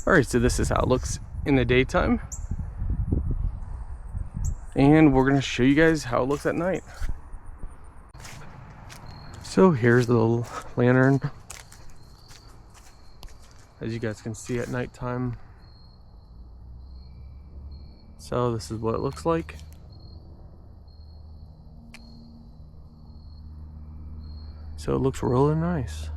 Alright, so this is how it looks in the daytime. And we're going to show you guys how it looks at night. So here's the little lantern. As you guys can see at nighttime. So this is what it looks like. So it looks really nice.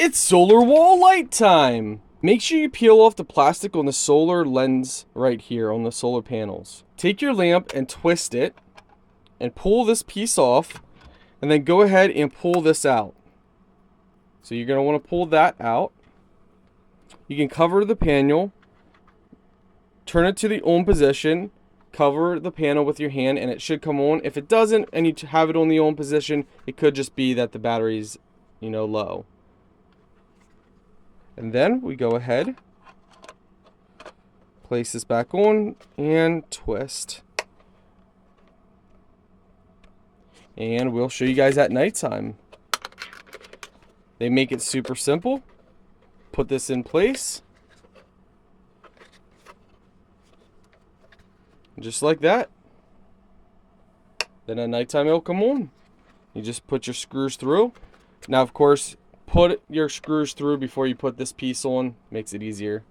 It's solar wall light time! Make sure you peel off the plastic on the solar lens right here on the solar panels. Take your lamp and twist it and pull this piece off, and then go ahead and pull this out. So you're going to want to pull that out. You can cover the panel, turn it to the on position, cover the panel with your hand, and it should come on. If it doesn't and you have it on the on position, it could just be that the battery's, low. And then we go ahead, place this back on, and twist. And we'll show you guys at nighttime. They make it super simple. Put this in place. Just like that. Then at nighttime it'll come on. You just put your screws through. Now, of course, put your screws through before you put this piece on. Makes it easier.